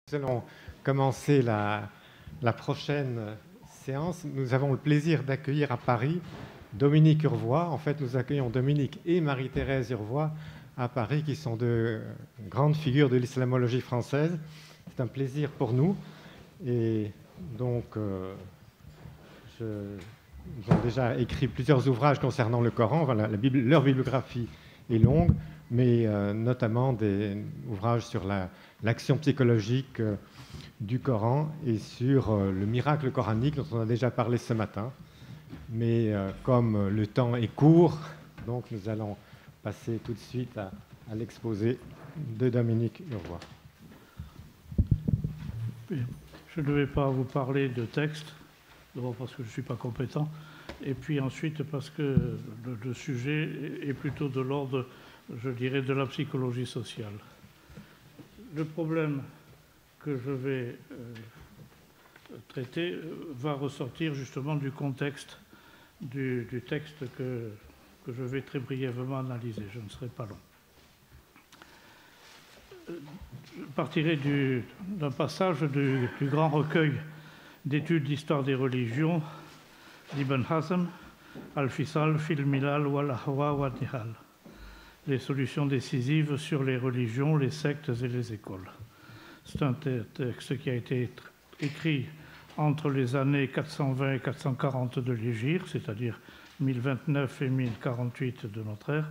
Nous allons commencer la prochaine séance. Nous avons le plaisir d'accueillir à Paris Dominique Urvois. En fait, nous accueillons Dominique et Marie-Thérèse Urvois à Paris, qui sont deux grandes figures de l'islamologie française. C'est un plaisir pour nous. Et donc, ils ont déjà écrit plusieurs ouvrages concernant le Coran. Voilà, leur bibliographie est longue, mais notamment des ouvrages sur l'action psychologique du Coran et sur le miracle coranique dont on a déjà parlé ce matin. Mais comme le temps est court, donc nous allons passer tout de suite à l'exposé de Dominique Urvois. Je ne vais pas vous parler de texte, d'abord parce que je ne suis pas compétent, et puis ensuite parce que le sujet est plutôt de l'ordre, je dirais, de la psychologie sociale. Le problème que je vais traiter va ressortir justement du contexte du texte que je vais très brièvement analyser. Je ne serai pas long. Je partirai d'un passage du grand recueil d'études d'histoire des religions d'Ibn Hazm, Al-Fisal fil Milal wal Ahwa wa Nihal, les solutions décisives sur les religions, les sectes et les écoles. C'est un texte qui a été écrit entre les années 420 et 440 de l'Hégire, c'est-à-dire 1029 et 1048 de notre ère.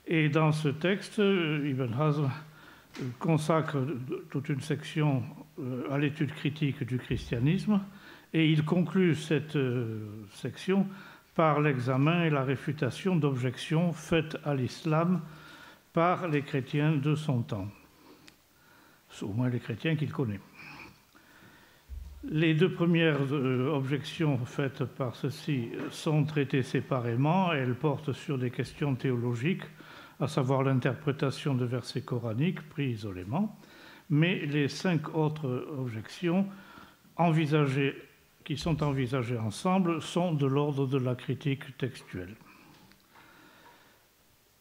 Et dans ce texte, Ibn Hazm consacre toute une section à l'étude critique du christianisme, et il conclut cette section par l'examen et la réfutation d'objections faites à l'islam par les chrétiens de son temps, au moins les chrétiens qu'il connaît. Les deux premières objections faites par ceux-ci sont traitées séparément. Elles portent sur des questions théologiques, à savoir l'interprétation de versets coraniques pris isolément. Mais les 5 autres objections qui sont envisagées ensemble sont de l'ordre de la critique textuelle.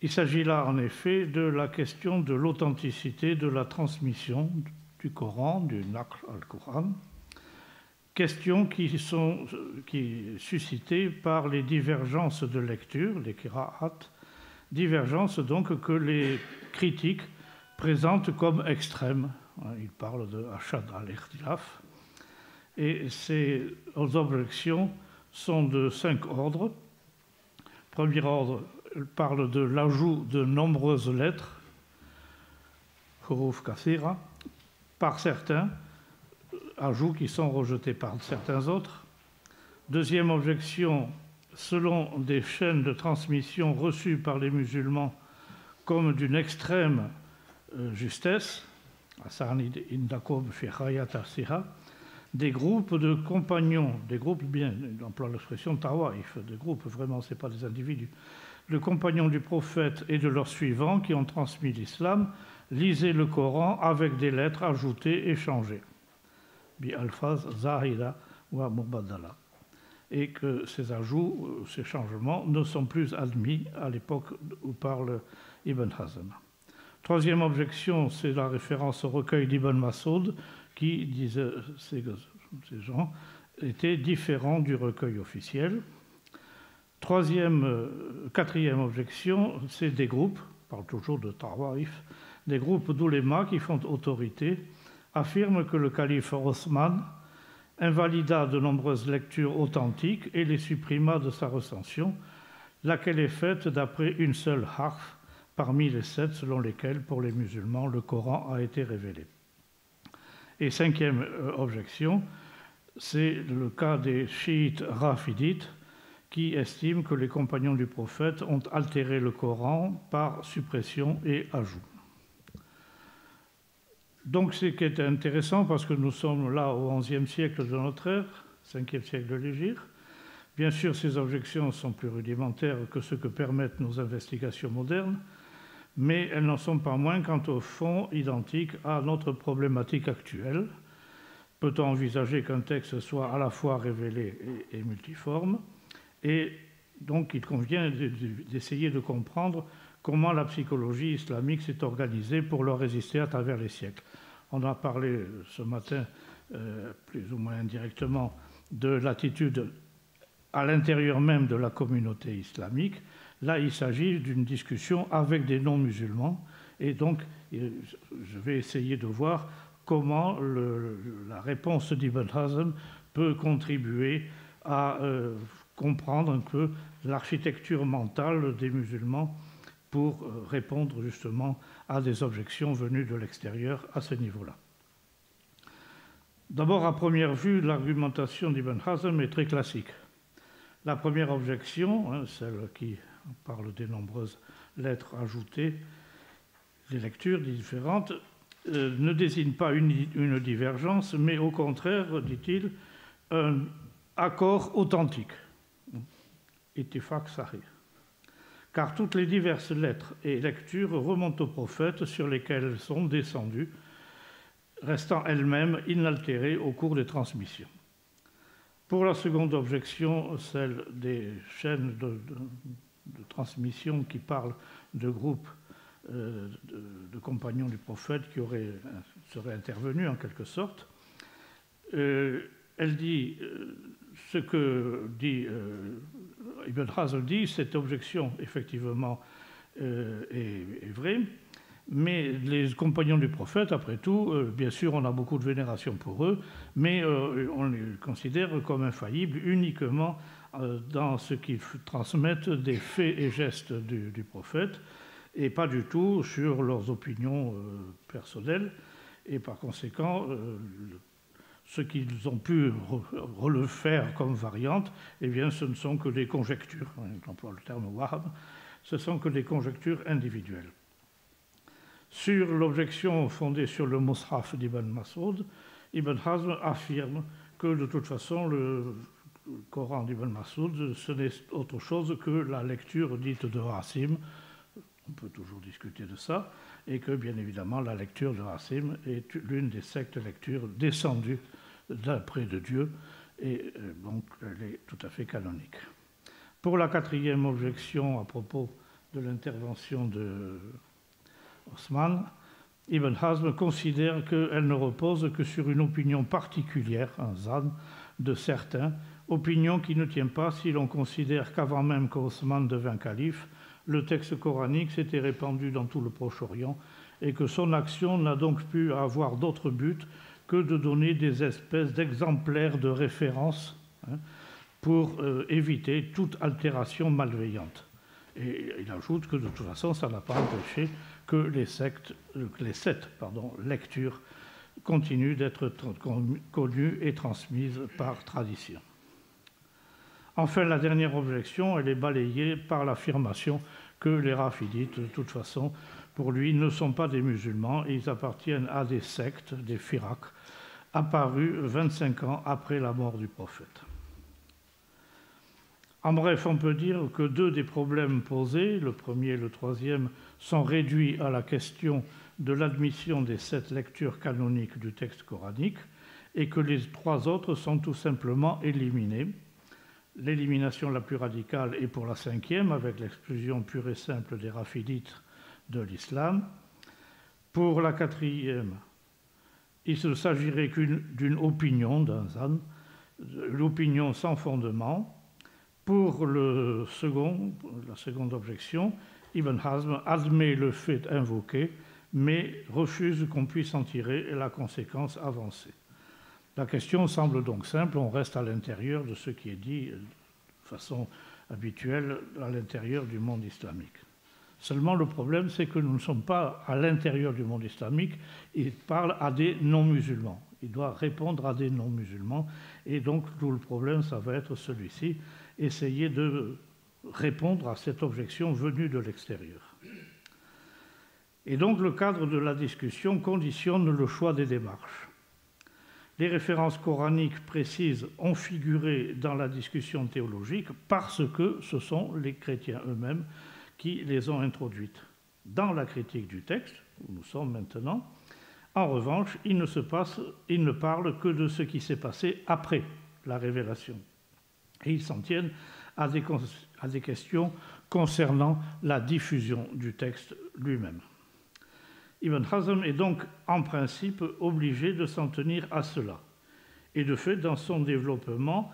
Il s'agit là, en effet, de la question de l'authenticité de la transmission du Coran, du Naql al-Quran, question qui est suscitée par les divergences de lecture, les qira'at, divergences donc que les critiques présentent comme extrêmes. Ils parlent de ashad al-ikhtilaf. Et ces objections sont de 5 ordres. Premier ordre parle de l'ajout de nombreuses lettres, huruf kathira, par certains, ajouts qui sont rejetés par certains autres. Deuxième objection, selon des chaînes de transmission reçues par les musulmans comme d'une extrême justesse, des groupes de compagnons, des groupes, bien, on emploie l'expression tawaif, des groupes, vraiment, ce n'est pas des individus, de compagnons du prophète et de leurs suivants qui ont transmis l'islam, lisaient le Coran avec des lettres ajoutées et changées, bi alfaz zahira wa mubaddala, et que ces ajouts, ces changements ne sont plus admis à l'époque où parle Ibn Hazm. Troisième objection, c'est la référence au recueil d'Ibn Masoud qui disait ces gens étaient différents du recueil officiel. Quatrième objection, c'est des groupes, on parle toujours de tawaif, des groupes d'oulémas qui font autorité, affirment que le calife Othman invalida de nombreuses lectures authentiques et les supprima de sa recension, laquelle est faite d'après une seule harf parmi les 7 selon lesquelles, pour les musulmans, le Coran a été révélé. Et cinquième objection, c'est le cas des chiites rafidites qui estiment que les compagnons du prophète ont altéré le Coran par suppression et ajout. Donc, ce qui est intéressant, parce que nous sommes là au XIe siècle de notre ère, 5e siècle de l'Hégire. Bien sûr, ces objections sont plus rudimentaires que ce que permettent nos investigations modernes, mais elles n'en sont pas moins, quant au fond, identiques à notre problématique actuelle. Peut-on envisager qu'un texte soit à la fois révélé et multiforme? Et donc, il convient d'essayer de comprendre comment la psychologie islamique s'est organisée pour leur résister à travers les siècles. On a parlé ce matin, plus ou moins indirectement, de l'attitude à l'intérieur même de la communauté islamique. Là, il s'agit d'une discussion avec des non-musulmans. Et donc, je vais essayer de voir comment la réponse d'Ibn Hazm peut contribuer à comprendre un peu l'architecture mentale des musulmans pour répondre justement à des objections venues de l'extérieur à ce niveau-là. D'abord, à première vue, l'argumentation d'Ibn Hazm est très classique. La première objection, celle qui parle des nombreuses lettres ajoutées, les lectures différentes, ne désigne pas une divergence, mais au contraire, dit-il, un accord authentique, ittifaq sahih. Car toutes les diverses lettres et lectures remontent aux prophètes sur lesquels elles sont descendues, restant elles-mêmes inaltérées au cours des transmissions. Pour la seconde objection, celle des chaînes de transmission qui parlent de groupes de compagnons du prophète qui seraient intervenus en quelque sorte, elle dit ce que dit Ibn Hazm dit, cette objection effectivement est vraie, mais les compagnons du prophète, après tout, bien sûr, on a beaucoup de vénération pour eux, mais on les considère comme infaillibles uniquement dans ce qu'ils transmettent des faits et gestes du prophète, et pas du tout sur leurs opinions personnelles. Et par conséquent, ce qu'ils ont pu faire comme variante, eh bien, ce ne sont que des conjectures. J'emploie le terme wahab. Ce sont que des conjectures individuelles. Sur l'objection fondée sur le Mus'haf d'Ibn Mas'ud, Ibn Hazm affirme que de toute façon, le Coran d'Ibn Mas'ud, ce n'est autre chose que la lecture dite de Asim. On peut toujours discuter de ça, et que bien évidemment la lecture de Asim est l'une des sectes lectures descendues d'après de Dieu, et donc elle est tout à fait canonique. Pour la quatrième objection à propos de l'intervention de Osman, Ibn Hazm considère qu'elle ne repose que sur une opinion particulière, un zan, de certains, opinion qui ne tient pas si l'on considère qu'avant même qu'Osman devint calife, le texte coranique s'était répandu dans tout le Proche-Orient et que son action n'a donc pu avoir d'autre but que de donner des espèces d'exemplaires de référence pour éviter toute altération malveillante. Et il ajoute que de toute façon, ça n'a pas empêché que les sept lectures continuent d'être connues et transmises par tradition. Enfin, la dernière objection, elle est balayée par l'affirmation que les rafidites, de toute façon, pour lui, ne sont pas des musulmans et ils appartiennent à des sectes, des firaq, apparus 25 ans après la mort du prophète. En bref, on peut dire que deux des problèmes posés, le premier et le troisième, sont réduits à la question de l'admission des 7 lectures canoniques du texte coranique et que les 3 autres sont tout simplement éliminés. L'élimination la plus radicale est pour la 5e, avec l'exclusion pure et simple des rafidites de l'islam. Pour la 4e, il ne s'agirait d'une opinion, d'un zan, l'opinion sans fondement. Pour la seconde objection, Ibn Hazm admet le fait invoqué, mais refuse qu'on puisse en tirer la conséquence avancée. La question semble donc simple, on reste à l'intérieur de ce qui est dit de façon habituelle à l'intérieur du monde islamique. Seulement le problème, c'est que nous ne sommes pas à l'intérieur du monde islamique, il parle à des non-musulmans. Il doit répondre à des non-musulmans, et donc tout le problème, ça va être celui-ci, essayer de répondre à cette objection venue de l'extérieur. Et donc le cadre de la discussion conditionne le choix des démarches. Les références coraniques précises ont figuré dans la discussion théologique parce que ce sont les chrétiens eux-mêmes qui les ont introduites. Dans la critique du texte, où nous sommes maintenant, en revanche, ils ne parlent que de ce qui s'est passé après la révélation. Et ils s'en tiennent à des questions concernant la diffusion du texte lui-même. Ibn Hazm est donc en principe obligé de s'en tenir à cela. Et de fait, dans son développement,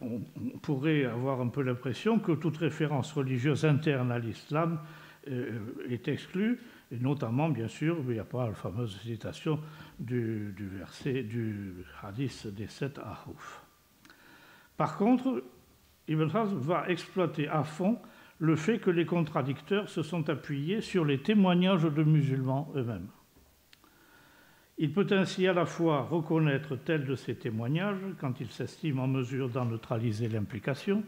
on pourrait avoir un peu l'impression que toute référence religieuse interne à l'islam est exclue, et notamment, bien sûr, il n'y a pas la fameuse citation du verset du hadith des 7 Ahruf. Par contre, Ibn Hazm va exploiter à fond le fait que les contradicteurs se sont appuyés sur les témoignages de musulmans eux-mêmes. Il peut ainsi à la fois reconnaître tel de ces témoignages quand il s'estime en mesure d'en neutraliser l'implication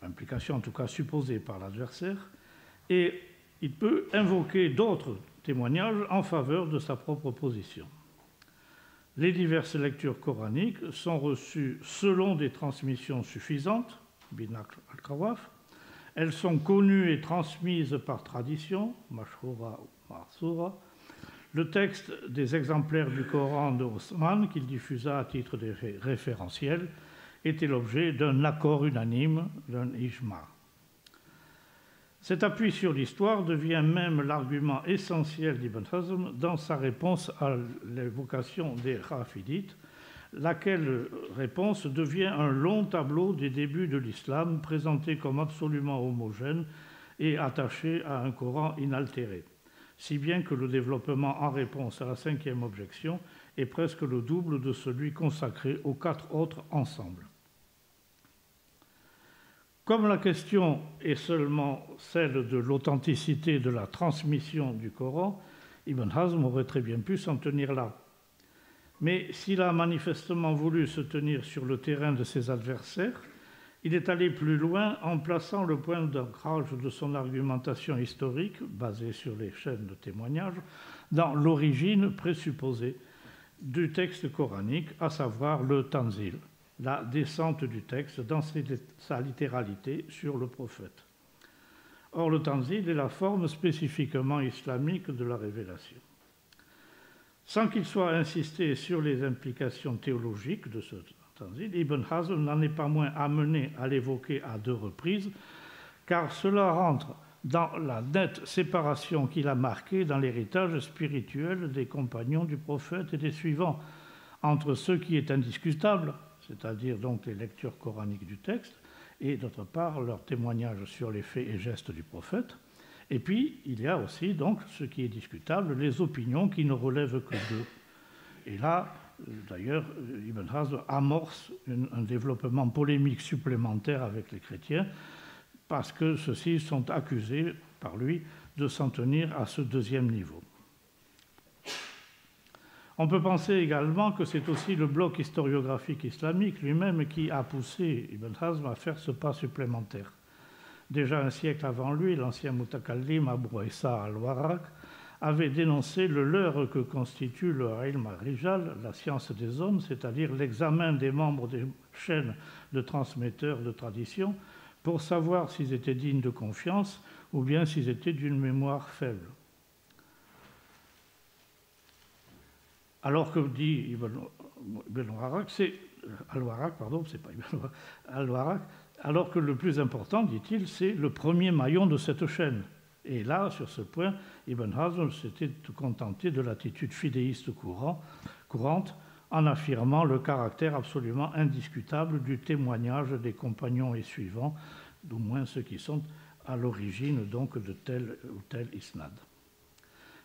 en tout cas supposée par l'adversaire, et il peut invoquer d'autres témoignages en faveur de sa propre position. Les diverses lectures coraniques sont reçues selon des transmissions suffisantes, binaql al-Khawaf. Elles sont connues et transmises par tradition, mashhura ou ma'soura. Le texte des exemplaires du Coran de Osman, qu'il diffusa à titre de référentiel, était l'objet d'un accord unanime, d'un ijma. Cet appui sur l'histoire devient même l'argument essentiel d'Ibn Hazm dans sa réponse à l'évocation des Rafidites, laquelle réponse devient un long tableau des débuts de l'islam, présenté comme absolument homogène et attaché à un Coran inaltéré, si bien que le développement en réponse à la cinquième objection est presque le double de celui consacré aux 4 autres ensembles. Comme la question est seulement celle de l'authenticité de la transmission du Coran, Ibn Hazm aurait très bien pu s'en tenir là. Mais s'il a manifestement voulu se tenir sur le terrain de ses adversaires, il est allé plus loin en plaçant le point d'ancrage de son argumentation historique, basée sur les chaînes de témoignages, dans l'origine présupposée du texte coranique, à savoir le Tanzil, la descente du texte dans sa littéralité sur le prophète. Or, le Tanzil est la forme spécifiquement islamique de la révélation. Sans qu'il soit insisté sur les implications théologiques de ce Tanzil, Ibn Hazm n'en est pas moins amené à l'évoquer à 2 reprises, car cela rentre dans la nette séparation qu'il a marquée dans l'héritage spirituel des compagnons du prophète et des suivants, entre ce qui est indiscutable, c'est-à-dire donc les lectures coraniques du texte, et d'autre part leur témoignage sur les faits et gestes du prophète. Et puis, il y a aussi donc ce qui est discutable, les opinions qui ne relèvent que d'eux. Et là, d'ailleurs, Ibn Hazm amorce un développement polémique supplémentaire avec les chrétiens, parce que ceux-ci sont accusés par lui de s'en tenir à ce 2e niveau. On peut penser également que c'est aussi le bloc historiographique islamique lui-même qui a poussé Ibn Hazm à faire ce pas supplémentaire. Déjà un siècle avant lui, l'ancien mutakallim Abu Isa al-Warraq avait dénoncé le leurre que constitue le ilm al-rijal, la science des hommes, c'est-à-dire l'examen des membres des chaînes de transmetteurs de tradition pour savoir s'ils étaient dignes de confiance ou bien s'ils étaient d'une mémoire faible. Alors que dit Ibn Warraq, alors que le plus important, dit-il, c'est le premier maillon de cette chaîne. Et là, sur ce point, Ibn Hazm s'était contenté de l'attitude fidéiste courante en affirmant le caractère absolument indiscutable du témoignage des compagnons et suivants, d'au moins ceux qui sont à l'origine donc de tel ou tel isnad.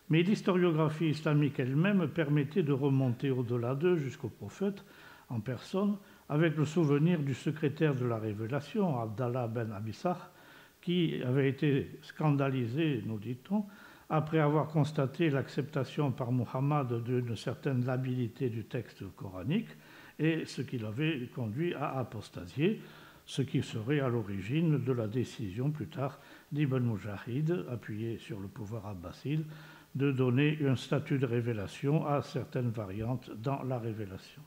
Mais l'historiographie islamique elle-même permettait de remonter au-delà d'eux jusqu'au prophète en personne, avec le souvenir du secrétaire de la Révélation, Abdallah ben Abissah, qui avait été scandalisé, nous dit-on, après avoir constaté l'acceptation par Muhammad d'une certaine labilité du texte coranique, et ce qui l'avait conduit à apostasier, ce qui serait à l'origine de la décision plus tard d'Ibn Mujahid, appuyé sur le pouvoir abbasside, de donner un statut de révélation à certaines variantes dans la révélation.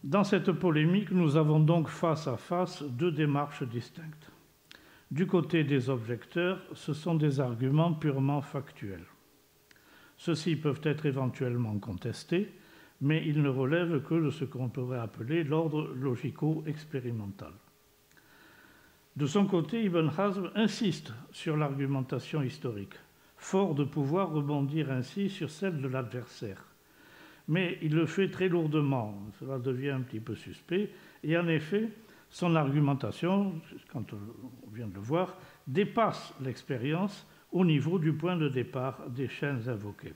Dans cette polémique, nous avons donc face à face 2 démarches distinctes. Du côté des objecteurs, ce sont des arguments purement factuels. Ceux-ci peuvent être éventuellement contestés, mais ils ne relèvent que de ce qu'on pourrait appeler l'ordre logico-expérimental. De son côté, Ibn Hazm insiste sur l'argumentation historique, fort de pouvoir rebondir ainsi sur celle de l'adversaire. Mais il le fait très lourdement, cela devient un petit peu suspect, et en effet, son argumentation, quand on vient de le voir, dépasse l'expérience au niveau du point de départ des chaînes invoquées,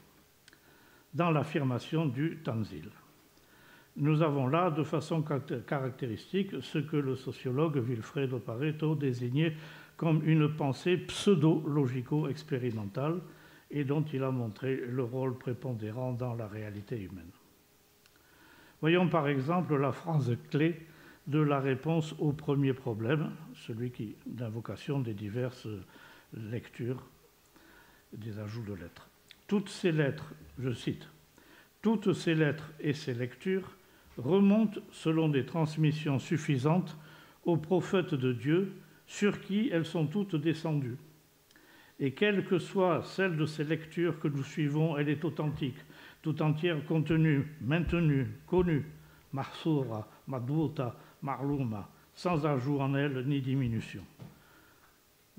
dans l'affirmation du Tanzil. Nous avons là, de façon caractéristique, ce que le sociologue Vilfredo Pareto désignait comme une pensée pseudo-logico-expérimentale et dont il a montré le rôle prépondérant dans la réalité humaine. Voyons par exemple la phrase clé de la réponse au premier problème, celui d'invocation des diverses lectures, des ajouts de lettres. Toutes ces lettres, je cite, « toutes ces lettres et ces lectures remontent selon des transmissions suffisantes aux prophètes de Dieu sur qui elles sont toutes descendues. Et quelle que soit celle de ces lectures que nous suivons, elle est authentique, tout entière contenue, maintenue, connue, mahsoura, madouta, marlouma, sans ajout en elle ni diminution. »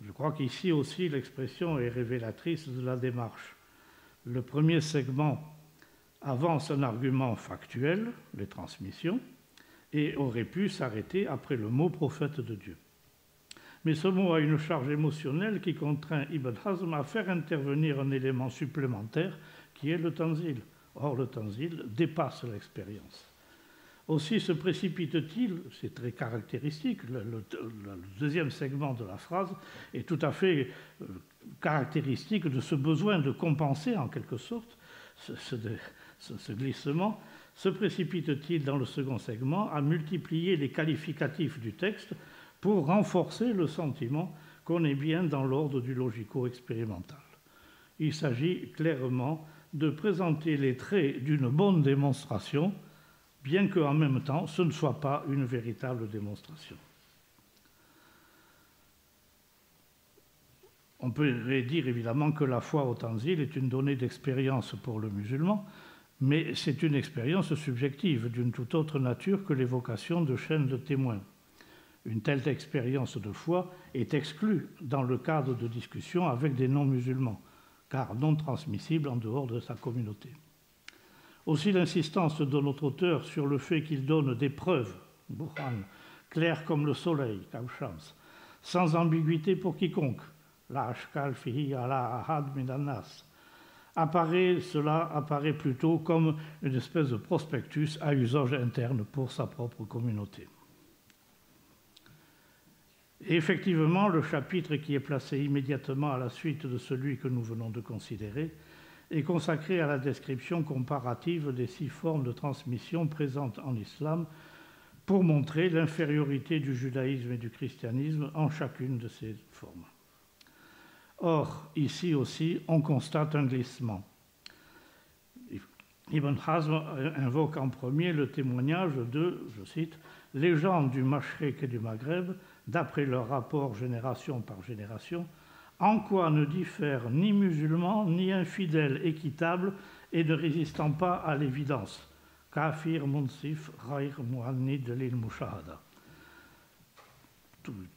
Je crois qu'ici aussi l'expression est révélatrice de la démarche. Le premier segment avance un argument factuel, les transmissions, et aurait pu s'arrêter après le mot prophète de Dieu. Mais ce mot a une charge émotionnelle qui contraint Ibn Hazm à faire intervenir un élément supplémentaire qui est le tanzil. Or, le tanzil dépasse l'expérience. Aussi se précipite-t-il, c'est très caractéristique, le deuxième segment de la phrase est tout à fait caractéristique de ce besoin de compenser en quelque sorte ce glissement, se précipite-t-il dans le second segment à multiplier les qualificatifs du texte pour renforcer le sentiment qu'on est bien dans l'ordre du logico-expérimental. Il s'agit clairement de présenter les traits d'une bonne démonstration, bien qu'en même temps, ce ne soit pas une véritable démonstration. On peut dire évidemment que la foi au tanzil est une donnée d'expérience pour le musulman, mais c'est une expérience subjective d'une toute autre nature que l'évocation de chaînes de témoins. Une telle expérience de foi est exclue dans le cadre de discussions avec des non-musulmans, car non transmissible en dehors de sa communauté. Aussi l'insistance de notre auteur sur le fait qu'il donne des preuves, burhan, claires comme le soleil, kawshams, sans ambiguïté pour quiconque, la ashkal fihi ala ahad minanas, cela apparaît plutôt comme une espèce de prospectus à usage interne pour sa propre communauté. Et effectivement, le chapitre qui est placé immédiatement à la suite de celui que nous venons de considérer est consacré à la description comparative des 6 formes de transmission présentes en islam pour montrer l'infériorité du judaïsme et du christianisme en chacune de ces formes. Or, ici aussi, on constate un glissement. Ibn Hazm invoque en premier le témoignage de, je cite, « les gens du Mashriq et du Maghreb, d'après leur rapport génération par génération, en quoi ne diffèrent ni musulmans, ni infidèles équitables et ne résistant pas à l'évidence. Kafir, munsif, ghair, muhannid, lil mushahada. »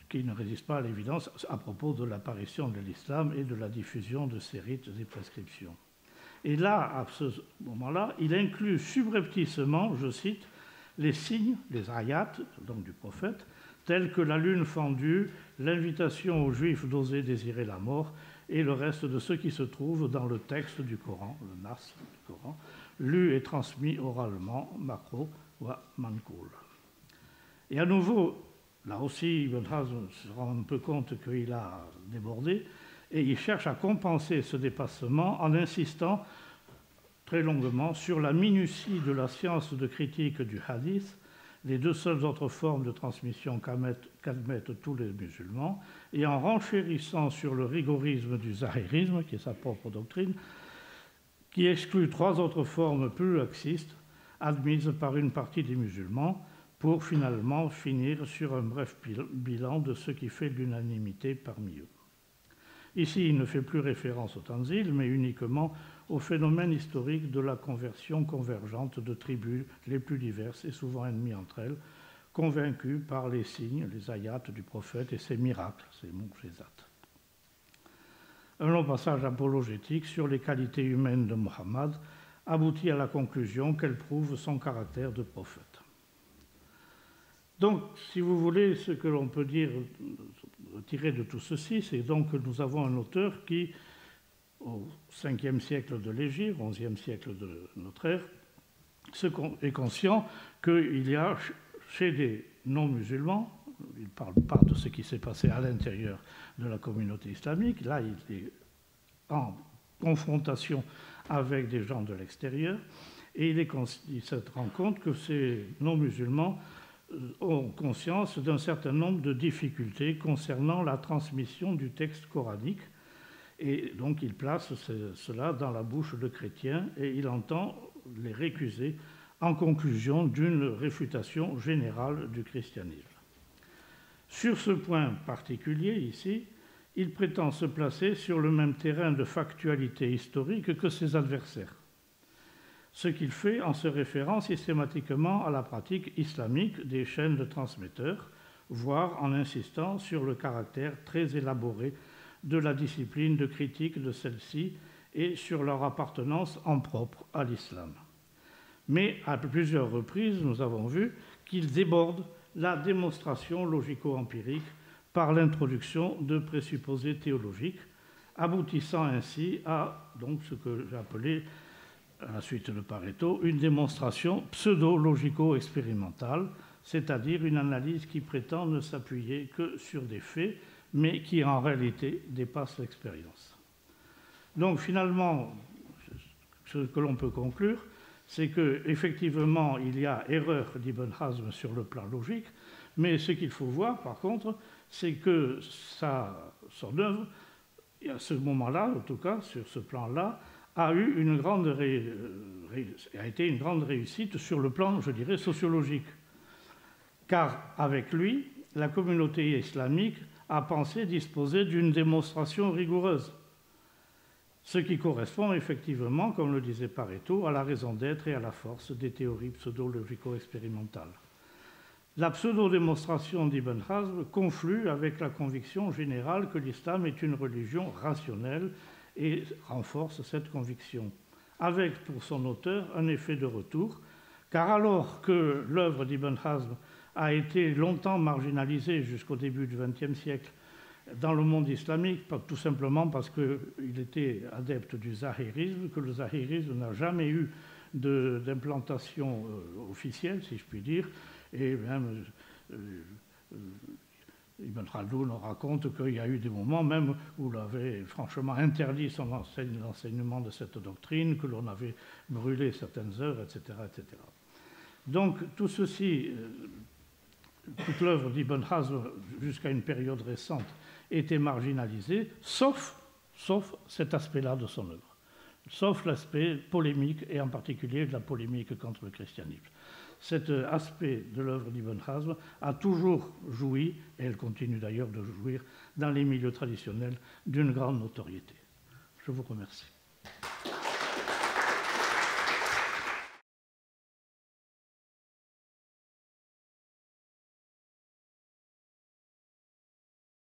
Qui ne résistent pas à l'évidence à propos de l'apparition de l'islam et de la diffusion de ses rites et prescriptions. Et là, à ce moment-là, il inclut subrepticement, je cite, les signes, les ayats, donc du prophète, tels que la lune fendue, l'invitation aux Juifs d'oser désirer la mort et le reste de ce qui se trouve dans le texte du Coran, le Nas du Coran, lu et transmis oralement, makro ou mankoul. Et à nouveau, là aussi, Ibn Hazm se rend un peu compte qu'il a débordé et il cherche à compenser ce dépassement en insistant très longuement sur la minutie de la science de critique du hadith, les 2 seules autres formes de transmission qu'admettent tous les musulmans, et en renchérissant sur le rigorisme du zahirisme, qui est sa propre doctrine, qui exclut 3 autres formes plus laxistes admises par une partie des musulmans, pour finalement finir sur un bref bilan de ce qui fait l'unanimité parmi eux. Ici, il ne fait plus référence au tanzil, mais uniquement au phénomène historique de la conversion convergente de tribus les plus diverses et souvent ennemies entre elles, convaincu par les signes, les ayats du prophète et ses miracles, ses mu'jizat. Un long passage apologétique sur les qualités humaines de Muhammad aboutit à la conclusion qu'elle prouve son caractère de prophète. Donc, si vous voulez, ce que l'on peut dire, tirer de tout ceci, c'est donc que nous avons un auteur qui, au 5e siècle de l'Hégire, 11e siècle de notre ère, est conscient qu'il y a chez des non-musulmans, il ne parle pas de ce qui s'est passé à l'intérieur de la communauté islamique, là il est en confrontation avec des gens de l'extérieur, et il se rend compte que ces non-musulmans ont conscience d'un certain nombre de difficultés concernant la transmission du texte coranique, et donc il place cela dans la bouche de chrétiens, et il entend les récuser en conclusion d'une réfutation générale du christianisme. Sur ce point particulier, ici, il prétend se placer sur le même terrain de factualité historique que ses adversaires, ce qu'il fait en se référant systématiquement à la pratique islamique des chaînes de transmetteurs, voire en insistant sur le caractère très élaboré de la discipline de critique de celle-ci et sur leur appartenance en propre à l'islam. Mais à plusieurs reprises, nous avons vu qu'il déborde la démonstration logico-empirique par l'introduction de présupposés théologiques, aboutissant ainsi à donc, ce que j'ai appelé, à la suite de Pareto, une démonstration pseudo-logico-expérimentale, c'est-à-dire une analyse qui prétend ne s'appuyer que sur des faits, mais qui en réalité dépasse l'expérience. Donc finalement, ce que l'on peut conclure, c'est qu'effectivement, il y a erreur d'Ibn Hazm sur le plan logique, mais ce qu'il faut voir, par contre, c'est que son œuvre, à ce moment-là, en tout cas, sur ce plan-là, a été une grande réussite sur le plan, je dirais, sociologique. Car avec lui, la communauté islamique a pensé disposer d'une démonstration rigoureuse, ce qui correspond effectivement, comme le disait Pareto, à la raison d'être et à la force des théories pseudo-logico-expérimentales. La pseudo-démonstration d'Ibn Hazm conflue avec la conviction générale que l'islam est une religion rationnelle et renforce cette conviction, avec pour son auteur un effet de retour, car alors que l'œuvre d'Ibn Hazm a été longtemps marginalisée jusqu'au début du XXe siècle dans le monde islamique, tout simplement parce qu'il était adepte du zahirisme, que le zahirisme n'a jamais eu d'implantation officielle, si je puis dire, et même Ibn Khaldoun raconte qu'il y a eu des moments même où l'on avait franchement interdit l'enseignement de cette doctrine, que l'on avait brûlé certaines œuvres, etc., etc. Donc tout ceci, toute l'œuvre d'Ibn Hazm jusqu'à une période récente était marginalisée, sauf cet aspect-là de son œuvre, sauf l'aspect polémique et en particulier de la polémique contre le christianisme. Cet aspect de l'œuvre d'Ibn Hazm a toujours joui, et elle continue d'ailleurs de jouir dans les milieux traditionnels, d'une grande notoriété. Je vous remercie.